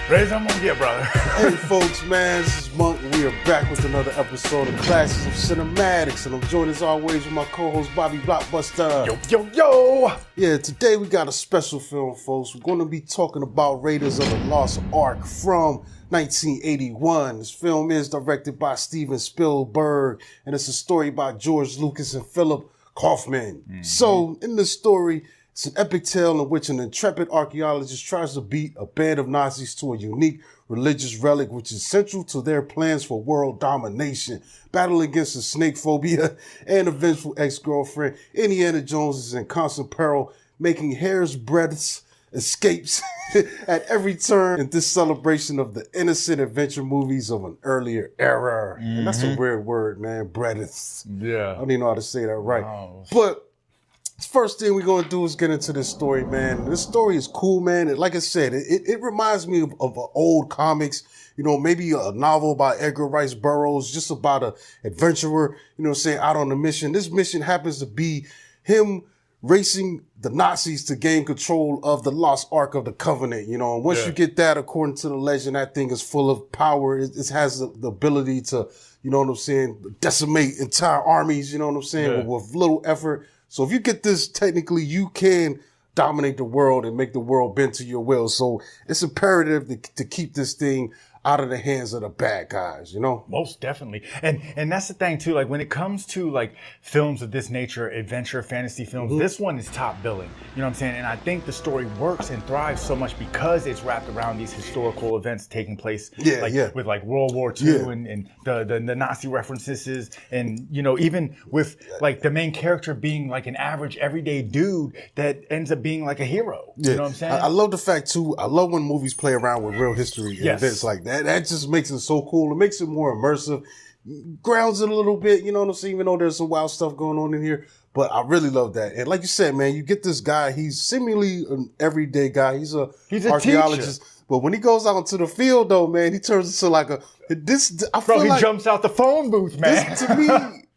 Raise them on get, brother. Hey folks, man, this is Monk, and we are back with another episode of Classes of Cinematics, and I'm joined as always with my co-host Bobby Blockbuster. Yo! Yeah, today we got a special film, folks. We're going to be talking about Raiders of the Lost Ark from 1981. This film is directed by Steven Spielberg, and it's a story by George Lucas and Philip Kaufman. Mm-hmm. So, in this story, it's an epic tale in which an intrepid archaeologist tries to beat a band of Nazis to a unique religious relic which is central to their plans for world domination. Battling against a snake phobia and a vengeful ex-girlfriend, Indiana Jones is in constant peril, making hair's breadth escapes at every turn in this celebration of the innocent adventure movies of an earlier era. Mm-hmm. And that's a weird word, man, breadth. Yeah. I don't even know how to say that right. Wow. But first thing we're going to do is get into this story, man. This story is cool, man. And like I said, it reminds me of old comics, you know, maybe a novel by Edgar Rice Burroughs, just about an adventurer, you know, saying out on a mission. This mission happens to be him racing the Nazis to gain control of the Lost Ark of the Covenant, you know. And once you get that, according to the legend, that thing is full of power. It has the ability to, you know what I'm saying, decimate entire armies, you know what I'm saying, with little effort. So if you get this, technically you can dominate the world and make the world bend to your will. So it's imperative to keep this thing out of the hands of the bad guys, you know? Most definitely. And that's the thing too, like when it comes to like films of this nature, adventure, fantasy films, this one is top billing. You know what I'm saying? And I think the story works and thrives so much because it's wrapped around these historical events taking place with like World War II and the Nazi references and, you know, even with like the main character being like an average everyday dude that ends up being like a hero. You know what I'm saying? I love the fact too, I love when movies play around with real history and events like that. That just makes it so cool. It makes it more immersive, grounds it a little bit, you know what I'm saying? Even though there's some wild stuff going on in here. But I really love that. And like you said, man, you get this guy, he's seemingly an everyday guy. He's a archaeologist. Teacher. But when he goes out into the field, though, man, he turns into like he jumps out the phone booth, man. To me,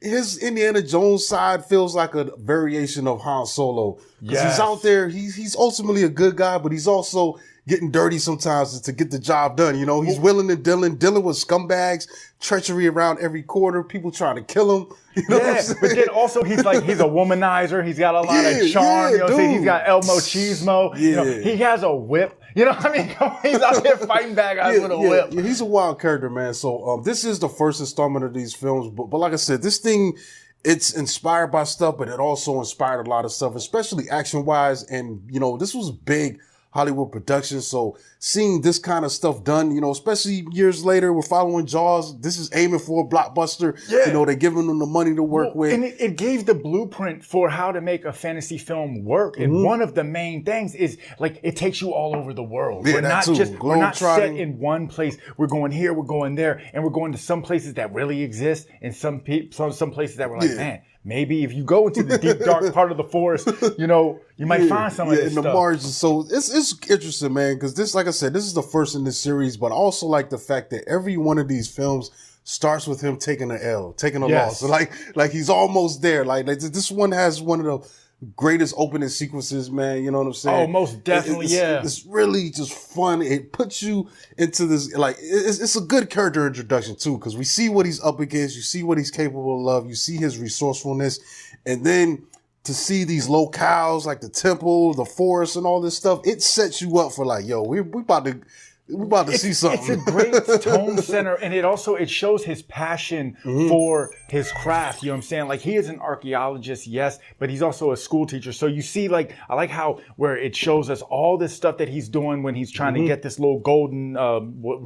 his Indiana Jones side feels like a variation of Han Solo. Because he's out there, he's ultimately a good guy, but he's also getting dirty sometimes to get the job done. You know, he's willing and dealing with scumbags, treachery around every corner, people trying to kill him. You know what I'm saying? But then also he's a womanizer. He's got a lot of charm. You know what I'm saying? He's got El Machismo. Yeah. You know, he has a whip. You know what I mean? He's out there fighting bad guys with a whip. Yeah, he's a wild character, man. So this is the first installment of these films. But like I said, this thing, it's inspired by stuff, but it also inspired a lot of stuff, especially action-wise. And, you know, this was big Hollywood production. So seeing this kind of stuff done, you know, especially years later, we're following Jaws. This is aiming for a blockbuster. Yeah. You know, they're giving them the money to work with. And it gave the blueprint for how to make a fantasy film work. And one of the main things is like, it takes you all over the world. Yeah, we're not set in one place. We're going here, we're going there, and we're going to some places that really exist and some places that were like, man, maybe if you go into the deep, dark part of the forest, you know, you might find some of this stuff. In the margins. So it's interesting, man, because this, like I said, this is the first in this series, but I also like the fact that every one of these films starts with him taking an L, taking a loss. So like he's almost there. Like this one has one of the greatest opening sequences, man. You know what I'm saying? Oh, most definitely, It's really just fun. It puts you into this, like, it's a good character introduction, too, because we see what he's up against. You see what he's capable of. You see his resourcefulness. And then to see these locales, like the temple, the forest, and all this stuff, it sets you up for, like, yo, we about to see something. It's a great tone center, and it shows his passion for his craft. You know what I'm saying? Like, he is an archaeologist, yes, but he's also a school teacher. So you see, like, I like how where it shows us all this stuff that he's doing when he's trying to get this little golden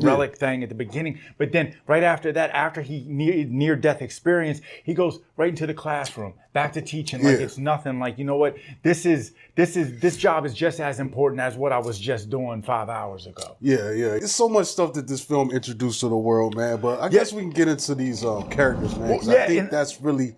relic thing at the beginning. But then right after that, after he near-death experience, he goes right into the classroom, back to teaching like it's nothing. Like, you know what? This job is just as important as what I was just doing 5 hours ago. Yeah. There's so much stuff that this film introduced to the world, man. But I guess we can get into these characters, man. I think that's really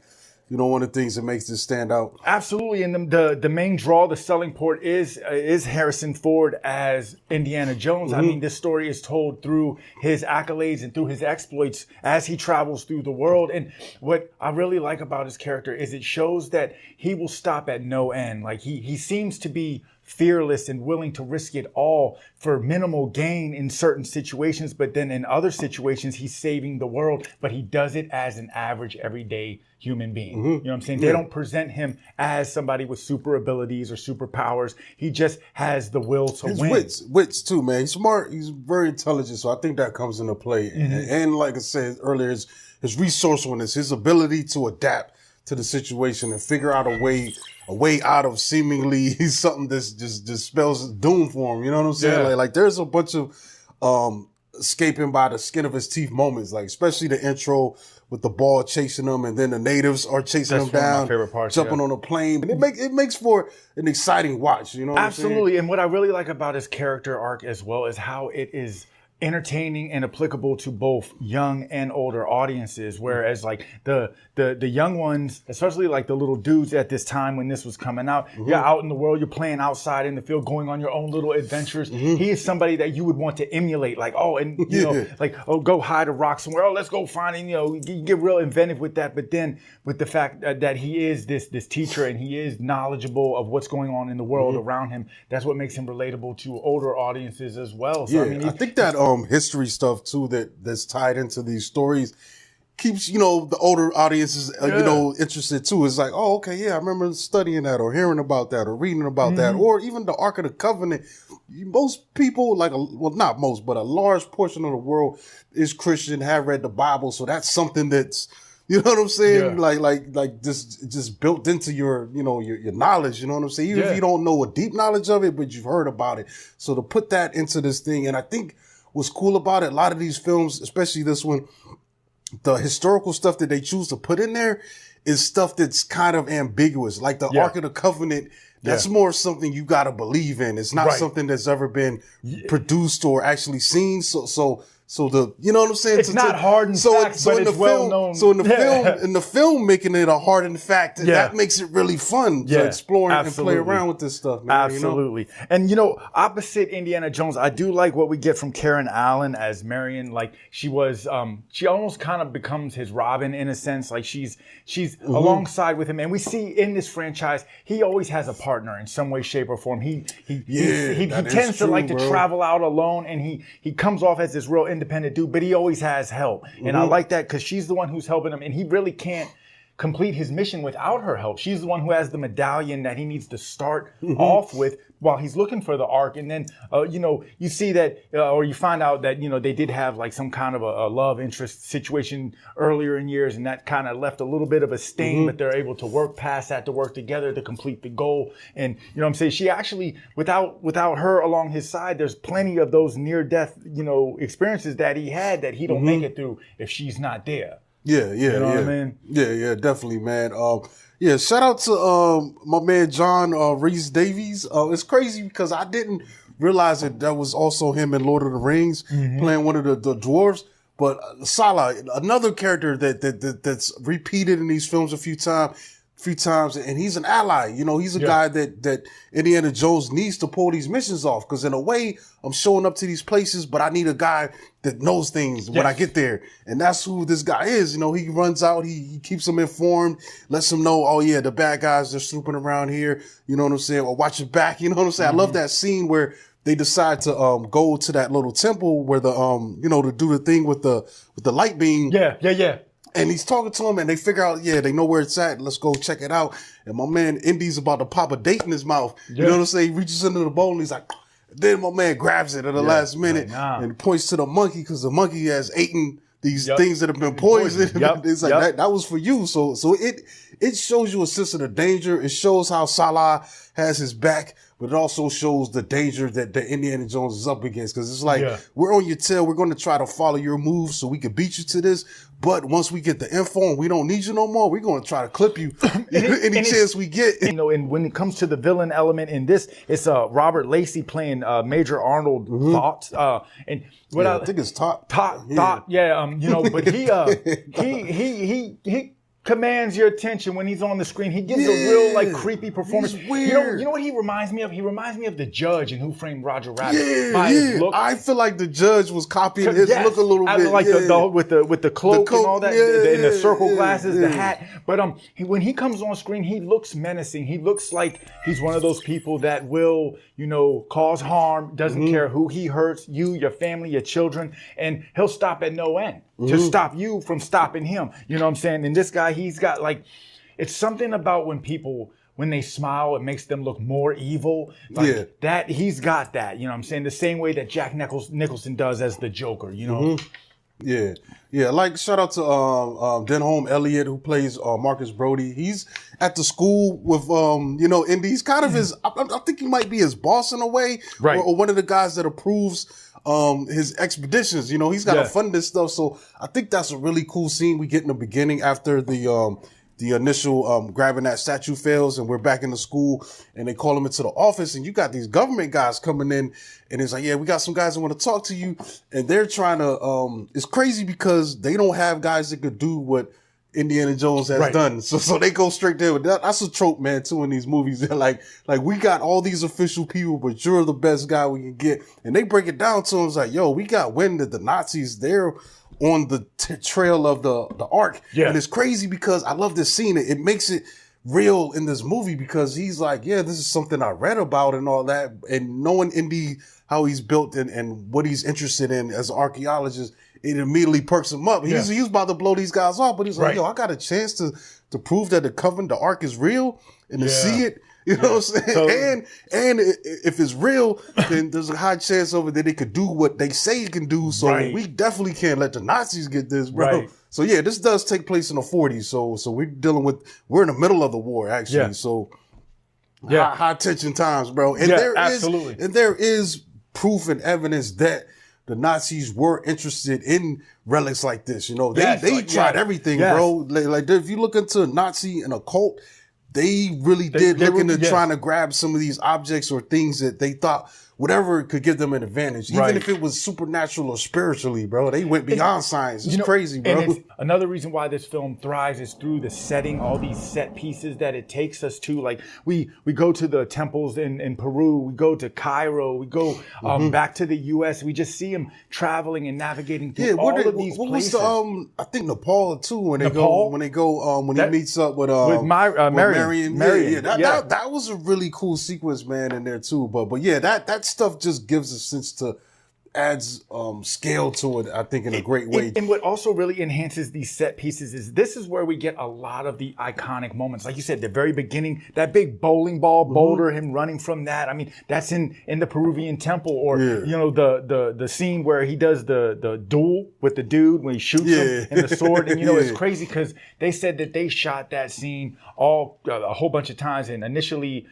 one of the things that makes this stand out. Absolutely, and the main draw, the selling point is Harrison Ford as Indiana Jones. I mean, this story is told through his accolades and through his exploits as he travels through the world. And what I really like about his character is it shows that he will stop at no end. Like he seems to be fearless and willing to risk it all for minimal gain in certain situations, but then in other situations he's saving the world, but he does it as an average everyday human being. You know what I'm saying? They don't present him as somebody with super abilities or superpowers. He just has the will to win. Wits too, man. He's smart. He's very intelligent. So I think that comes into play. And like I said earlier, his resourcefulness, his ability to adapt to the situation and figure out a way out of seemingly something that's just spells doom for him. You know what I'm saying? Yeah. Like there's a bunch of escaping by the skin of his teeth moments, like especially the intro with the ball chasing him, and then the natives are chasing him down, one of my favorite parts, jumping on a plane. And it makes for an exciting watch. You know what Absolutely. I'm saying? And what I really like about his character arc as well is how it is entertaining and applicable to both young and older audiences. Whereas like the young ones, especially like the little dudes at this time when this was coming out, you're out in the world, you're playing outside in the field, going on your own little adventures. He is somebody that you would want to emulate, like, you know, like, go hide a rock somewhere. Oh, let's go find it. You know, you get real inventive with that. But then with the fact that he is this teacher and he is knowledgeable of what's going on in the world around him, that's what makes him relatable to older audiences as well. So, I think that history stuff too that's tied into these stories keeps the older audiences interested too. It's like, oh, okay, yeah, I remember studying that or hearing about that or reading about that, or even the Ark of the Covenant. Most people, not most, but a large portion of the world is Christian, have read the Bible, so that's something that's, you know what I'm saying? Yeah. Like just built into your knowledge, you know what I'm saying? Even if you don't know a deep knowledge of it, but you've heard about it. So to put that into this thing, and I think what's cool about it, a lot of these films, especially this one, the historical stuff that they choose to put in there is stuff that's kind of ambiguous. Like the Ark of the Covenant, that's more something you got to believe in. It's not something that's ever been produced or actually seen. So the, you know what I'm saying? It's not hard and fact, but it's well known. So in the film, making it a hard and fact, that makes it really fun to explore and play around with this stuff, man. Absolutely. And opposite Indiana Jones, I do like what we get from Karen Allen as Marion. Like she was, she almost kind of becomes his Robin in a sense. Like she's alongside with him. And we see in this franchise, he always has a partner in some way, shape, or form. He tends to like to travel out alone, and he comes off as this real independent dude, but he always has help. And I like that because she's the one who's helping him, and he really can't complete his mission without her help. She's the one who has the medallion that he needs to start off with while he's looking for the Ark. And then, you see that, or you find out that, they did have like some kind of a love interest situation earlier in years, and that kind of left a little bit of a stain, but they're able to work past that, to work together to complete the goal. And, you know what I'm saying? She actually, without her along his side, there's plenty of those near-death, experiences that he had that he don't make it through if she's not there. Yeah. You know what I mean? Yeah, definitely, man. Shout out to my man John Rhys Davies. It's crazy because I didn't realize that was also him in Lord of the Rings, playing one of the dwarves. But Salah, another character that's repeated in these films a few times, and he's an ally. He's a guy that Indiana Jones needs to pull these missions off, because in a way, I'm showing up to these places, but I need a guy that knows things when I get there. And that's who this guy is. He runs out, he keeps them informed, lets them know, oh yeah, the bad guys, they're snooping around here, you know what I'm saying, or watch your back, you know what I'm saying? I love that scene where they decide to go to that little temple where the to do the thing with the light beam. Yeah. And he's talking to him, and they figure out, they know where it's at. Let's go check it out. And my man Indy's about to pop a date in his mouth. You know what I'm saying? He reaches into the bowl, and he's like, then my man grabs it at the last minute and points to the monkey, because the monkey has eaten these things that have been poisoned. It's like, that was for you. So it shows you a sense of the danger. It shows how Salah has his back, but it also shows the danger that Indiana Jones is up against. Because it's like, we're on your tail. We're going to try to follow your moves so we can beat you to this. But once we get the info and we don't need you no more, we're going to try to clip you any chance we get. And when it comes to the villain element in this, it's Robert Lacey playing Major Arnold Thought. And I think it's Tot. But he commands your attention when he's on the screen. He gives a real like creepy performance. He's weird. You know what he reminds me of? He reminds me of the judge in Who Framed Roger Rabbit. His look. I feel like the judge was copying his look a little bit. Like with the cloak and all that, and the circle glasses, the hat. But when he comes on screen, he looks menacing. He looks like he's one of those people that will, cause harm, doesn't care who he hurts, you, your family, your children, and he'll stop at no end to stop you from stopping him. You know what I'm saying? And this guy, he's got it's something about when they smile, it makes them look more evil. That he's got that. You know what I'm saying? The same way that Jack Nicholson does as the Joker. Yeah. Like shout out to Denholm Elliott, who plays Marcus Brody. He's at the school with Indy. He's kind of his. I think he might be his boss in a way, right? Or one of the guys that approves his expeditions. He's got to fund this stuff. So I think that's a really cool scene we get in the beginning after the initial grabbing that statue fails, and we're back in the school, and they call him into the office, and you got these government guys coming in, and it's like, yeah, we got some guys that want to talk to you, and they're trying to. It's crazy because they don't have guys that could do what Indiana Jones has done, so they go straight there. That's a trope, man, too, in these movies. They're like we got all these official people, but you're the best guy we can get, and they break it down to him. It's like, yo, we got wind that the Nazis, they're on the trail of the Ark. Yeah. And it's crazy because I love this scene. It makes it real in this movie because he's like, yeah, this is something I read about and all that. And knowing Indy, how he's built and what he's interested in as an archaeologist, it immediately perks him up. He was about to blow these guys off, but he's like, yo, I got a chance to prove that the Ark is real and to see it. You know what I'm saying? Totally. And if it's real, then there's a high chance of it that it could do what they say it can do. So we definitely can't let the Nazis get this, bro. Right. So yeah, this does take place in the 40s. So we're in the middle of the war, actually. Yeah. So high tension times, bro. And there is proof and evidence that the Nazis were interested in relics like this. They tried everything, bro. Like if you look into a Nazi and a cult, they really did look into trying to grab some of these objects or things that they thought, whatever could give them an advantage. Even if it was supernatural or spiritually, bro. They went beyond science. It's crazy, bro. And another reason why this film thrives is through the setting, all these set pieces that it takes us to. Like we go to the temples in Peru, we go to Cairo, we go back to the US. We just see him traveling and navigating through all of these places. What was I think Nepal too, when he meets up with Marion. That was a really cool sequence, man, in there too. But yeah, that stuff just gives a sense to adds scale to it, I think, in a great way. And what also really enhances these set pieces is this is where we get a lot of the iconic moments. Like you said, the very beginning, that big bowling ball boulder, him running from that. I mean, that's in the Peruvian temple, or the scene where he does the duel with the dude when he shoots him and the sword. And it's crazy because they said that they shot that scene a whole bunch of times. And initially,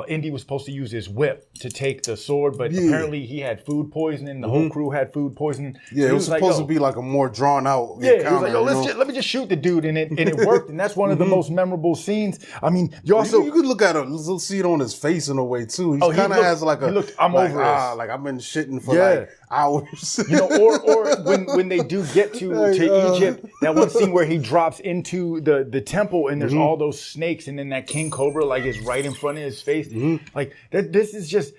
Indy was supposed to use his whip to take the sword, but apparently he had food poisoning. The whole crew had food poisoning. Yeah, it was supposed to be like a more drawn out encounter. He was like, let me just shoot the dude, and it worked. And that's one of the most memorable scenes. I mean, you could look at it, see it on his face in a way too. He kind of has like I'm over this. Like I've been shitting for like hours. Or when they do get to Egypt, that one scene where he drops into the temple and there's all those snakes, and then that king cobra is right in front of his face. Like that. This is just.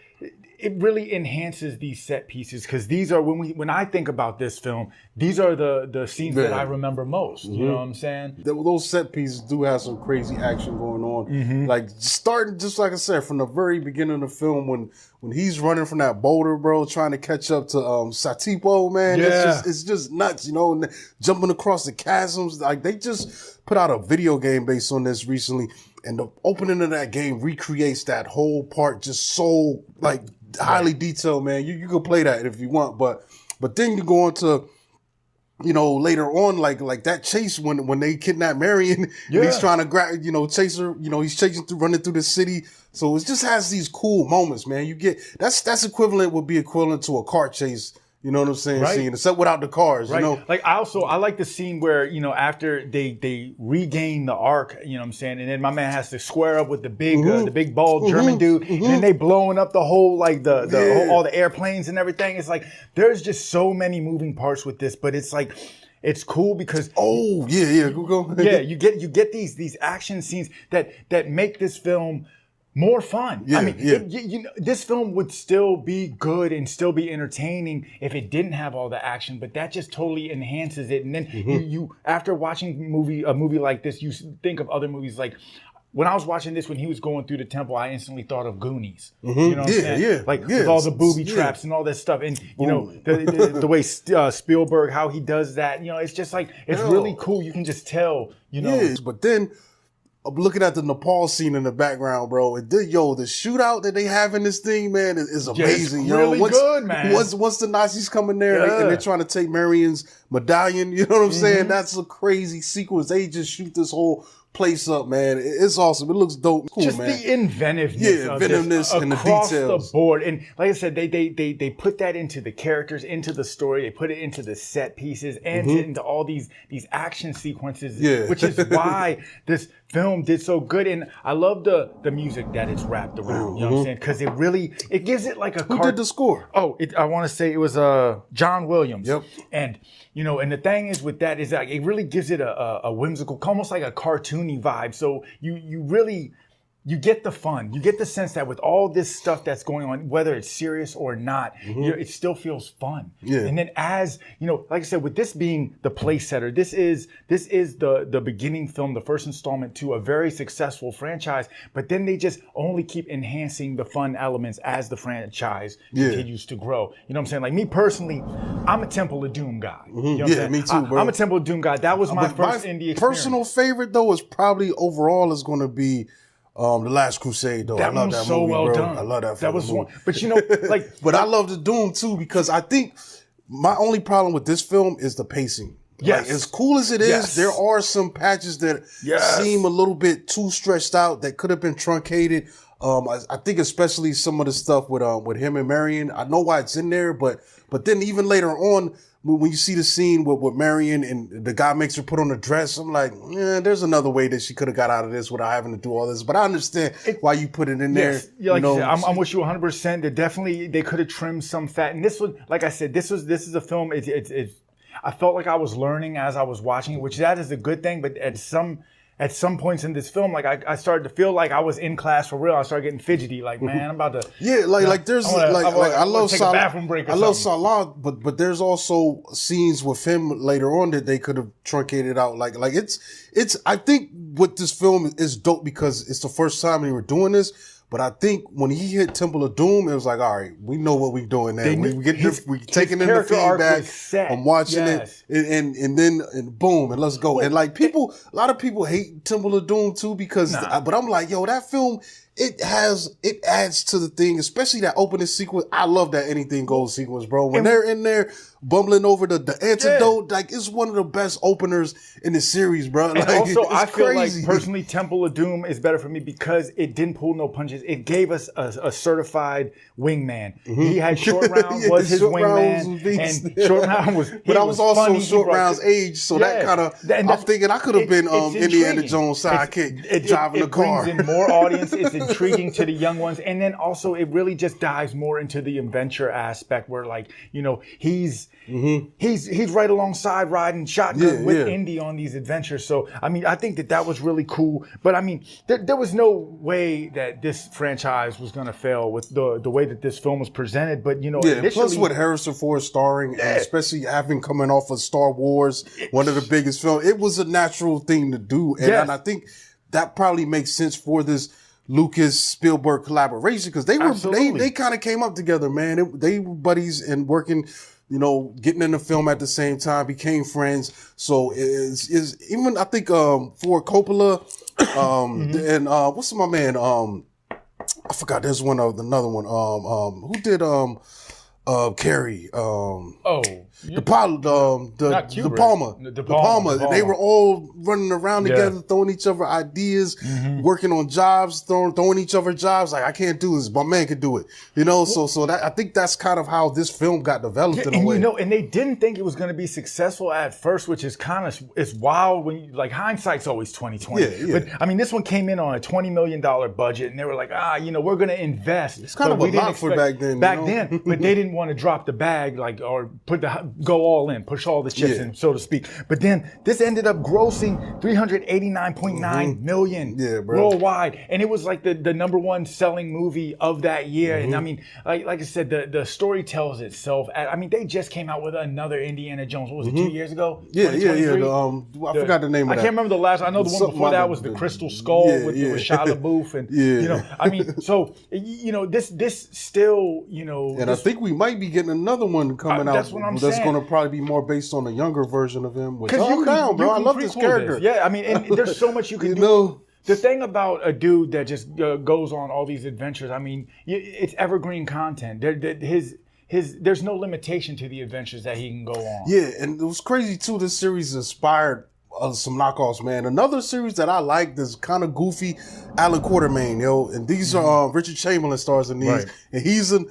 It really enhances these set pieces because these are when I think about this film, these are the scenes that I remember most. You know what I'm saying? Those set pieces do have some crazy action going on. Like starting, just like I said, from the very beginning of the film when he's running from that boulder, bro, trying to catch up to Satipo, man. It's just nuts, and jumping across the chasms. Like they just put out a video game based on this recently, and the opening of that game recreates that whole part just so highly detailed, man. You can play that if you want, but then you go on to later on, like that chase when they kidnap Marion, and he's trying to grab, chase her, he's running through the city. So it just has these cool moments, man. You get that's would be equivalent to a car chase. You know what I'm saying? Right. Scene, except without the cars, Like I like the scene where, after they regain the Ark, you know what I'm saying? And then my man has to square up with the big bald German dude. And then they blowing up the whole, all the airplanes and everything. It's like, there's just so many moving parts with this, but it's like, it's cool because go. yeah, you get these action scenes that make this film more fun. Yeah, I mean, this film would still be good and still be entertaining if it didn't have all the action, but that just totally enhances it. And then you after watching a movie like this, you think of other movies like. When I was watching this, when he was going through the temple, I instantly thought of Goonies. You know what I'm saying? With all the booby traps and all that stuff. And, the way Spielberg, how he does that, it's just like, it's really cool. You can just tell, Yeah, but then I'm looking at the Nepal scene in the background, bro. And the shootout that they have in this thing, man, is amazing. It's really good, man. Once the Nazis come in there and they're trying to take Marion's medallion, you know what I'm saying? That's a crazy sequence. They just shoot this whole place up, man. It's awesome. It looks dope. Cool, just man. the inventiveness and the across details. the board. And like I said, they put that into the characters, into the story. They put it into the set pieces and into all these action sequences, which is why this film did so good. And I love the music that it's wrapped around. You know what I'm saying? Because it gives it like a. Who did the score? Oh, I want to say it was John Williams. Yep. And and the thing is with that is that it really gives it a whimsical, almost like a cartoony vibe. So you get the fun. You get the sense that with all this stuff that's going on, whether it's serious or not, it still feels fun. Yeah. And then as, like I said, with this being the place setter, this is the beginning film, the first installment to a very successful franchise, but then they just only keep enhancing the fun elements as the franchise continues to grow. You know what I'm saying? Like me personally, I'm a Temple of Doom guy. You know what I'm saying? Me too, bro. I'm a Temple of Doom guy. That was my first indie experience. Personal favorite, though, is probably overall is going to be The Last Crusade, though. That I love that so movie, well bro. done. I love that. That was movie. one, but but I love the Doom too because I think my only problem with this film is the pacing. Yes. Like, as cool as it is, there are some patches that seem a little bit too stretched out that could have been truncated. I think especially some of the stuff with him and Marion. I know why it's in there, but then even later on, when you see the scene with Marion and the guy makes her put on a dress, I'm like, there's another way that she could have got out of this without having to do all this. But I understand why you put it in there. Like you said, I'm with you 100%. They could have trimmed some fat. And this was, like I said, this is a film. I felt like I was learning as I was watching it, which that is a good thing. But at some points in this film, like I started to feel like I was in class for real. I started getting fidgety, like, man, I'm about to. Yeah, there's I love take a bathroom break. I love Salah, but there's also scenes with him later on that they could have truncated out. Like it's. I think what this film is dope because it's the first time they were doing this. But I think when he hit Temple of Doom, it was like, all right, we know what we're doing now. We taking in the feedback. I'm watching it, and then boom, and let's go. And like a lot of people hate Temple of Doom too because, but I'm like, yo, that film. It adds to the thing, especially that opening sequence. I love that anything goes sequence, bro. When they're in there bumbling over the antidote, like it's one of the best openers in the series, bro. And like, also, I feel crazy. like personally, Temple of Doom is better for me because it didn't pull no punches. It gave us a certified wingman. He had Short Round was his wingman, and Short Round was. But I was also funny. Short Round's age, so that kind of. I'm thinking I could have been Indiana Jones sidekick driving the car. It brings in more audience. It's intriguing to the young ones, and then also it really just dives more into the adventure aspect, where like he's right alongside riding shotgun with Indy on these adventures. So I mean, I think that was really cool. But I mean, there was no way that this franchise was going to fail with the way that this film was presented. But initially, plus with Harrison Ford starring, and especially having coming off of Star Wars, one of the biggest films, it was a natural thing to do, and I think that probably makes sense for this Lucas Spielberg collaboration because they kind of came up together, man. They were buddies and working, getting in the film at the same time, became friends. So is even I think for Coppola, and what's my man? I forgot. There's another one. Who did Carrie? The Palmer. They were all running around together, throwing each other ideas, working on jobs, throwing each other jobs. Like, I can't do this. My man can do it. So that I think that's kind of how this film got developed in a way. And they didn't think it was going to be successful at first, which is kind of, it's wild when hindsight's always 2020. Yeah. But I mean, this one came in on a $20 million budget and they were like, we're going to invest. It's kind of a lot for back then. But they didn't want to drop the bag, like, or go all in, push all the chips in, so to speak. But then this ended up grossing 389.9 million worldwide, and it was like the number one selling movie of that year. And I mean, like I said, the story tells itself. I mean, they just came out with another Indiana Jones. What was it, 2 years ago? Yeah. I forgot the name of that. I can't remember the last. I know the one before that was the Crystal Skull with Shia LaBeouf, and you know, I mean, so you know, this still, you know, and I think we might be getting another one coming out. That's what I'm saying. That's going to probably be more based on a younger version of him. Which I'm down, bro. I love this character. Yeah, I mean, and there's so much you can do. The thing about a dude that just goes on all these adventures, I mean, it's evergreen content. There's no limitation to the adventures that he can go on. Yeah, and it was crazy too. This series inspired some knockoffs, man. Another series that I like that's kind of goofy, Alan Quartermain, yo. And these are Richard Chamberlain stars in these, and he's an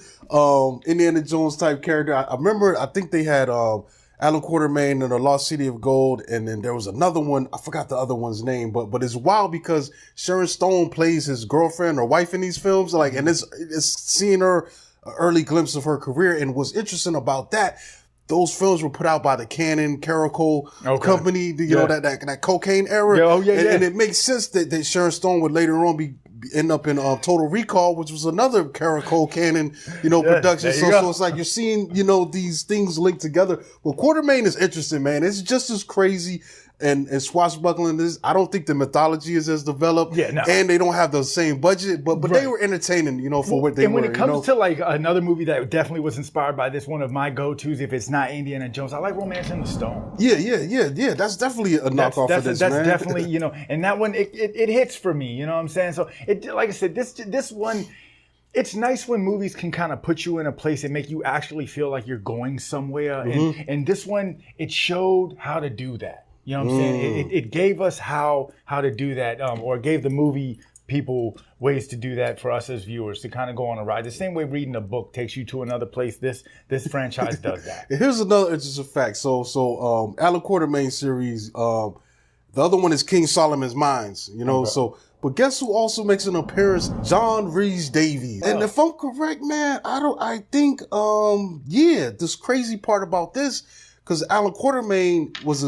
Indiana Jones type character. I remember, I think they had Alan Quartermain in The Lost City of Gold, and then there was another one. I forgot the other one's name, but it's wild because Sharon Stone plays his girlfriend or wife in these films, like, and it's seeing her early glimpse of her career. And what's interesting about that, those films were put out by the Canon Caracol company, you know, that cocaine era. And it makes sense that Sharon Stone would later on end up in Total Recall, which was another Caracol Canon, you know, production. So it's like you're seeing, you know, these things linked together. Well, Quartermain is interesting, man. It's just as crazy and swashbuckling as I don't think the mythology is as developed. And they don't have the same budget, but they were entertaining, you know, for what they were. And when it comes to like another movie that definitely was inspired by this, one of my go-tos, if it's not Indiana Jones, I like Romance in the Stone. Yeah. That's definitely a knockoff of this, man. That's definitely, you know, and that one, it hits for me, you know what I'm saying? So like I said, this one, it's nice when movies can kind of put you in a place and make you actually feel like you're going somewhere. And this one, it showed how to do that. You know what I'm saying? It gave us how to do that, or gave the movie people ways to do that for us as viewers, to kind of go on a ride. The same way reading a book takes you to another place, this franchise does that. Here's another interesting fact. So Alan Quartermain series, the other one is King Solomon's Mines, you know, but guess who also makes an appearance? John Rhys Davies. And if I'm correct, man, I think this crazy part about this, because Alan Quartermain was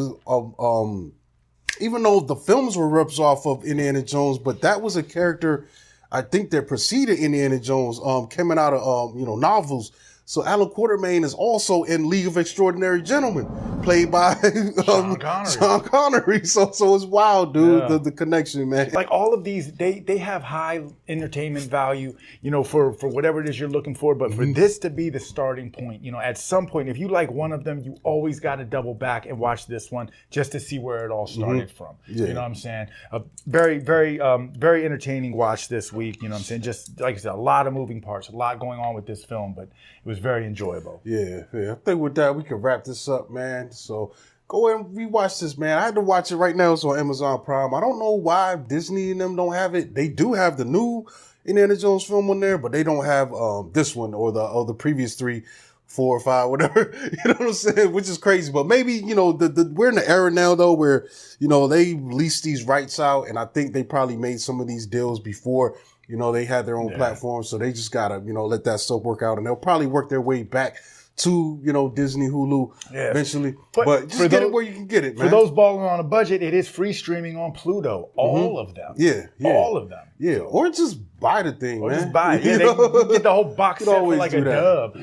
even though the films were rips off of Indiana Jones, but that was a character, I think, that preceded Indiana Jones, coming out of novels. So Alan Quartermain is also in League of Extraordinary Gentlemen, played by Sean Connery. So it's wild, dude. The connection, man. Like all of these, they have high entertainment value, you know, for whatever it is you're looking for. But for this to be the starting point, you know, at some point, if you like one of them, you always got to double back and watch this one just to see where it all started from. You know what I'm saying? A very, very, very entertaining watch this week. You know what I'm saying? Just like I said, a lot of moving parts, a lot going on with this film, but it was very enjoyable. Yeah. I think with that, we can wrap this up, man. So go ahead and rewatch this, man. I had to watch it right now. It's on Amazon Prime. I don't know why Disney and them don't have it. They do have the new Indiana Jones film on there, but they don't have this one or the previous 3, 4, or 5, whatever. You know what I'm saying? Which is crazy. But maybe, you know, we're in the era now, though, where, you know, they lease these rights out, and I think they probably made some of these deals before, you know, they had their own platform, so they just gotta, you know, let that stuff work out, and they'll probably work their way back to, you know, Disney, Hulu eventually. But just get it where you can get it, man. For those balling on a budget, it is free streaming on Pluto. All of them. Yeah. All of them. Yeah, or just buy the thing, man. Just buy it. Yeah, you get the whole box set for like a dub.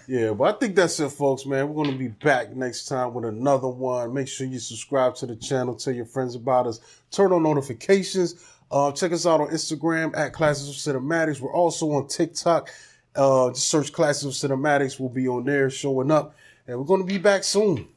Yeah, but I think that's it, folks, man. We're going to be back next time with another one. Make sure you subscribe to the channel. Tell your friends about us. Turn on notifications. Check us out on Instagram at Classes of Cinematics. We're also on TikTok. Just search Classes of Cinematics. We'll be on there showing up. And we're going to be back soon.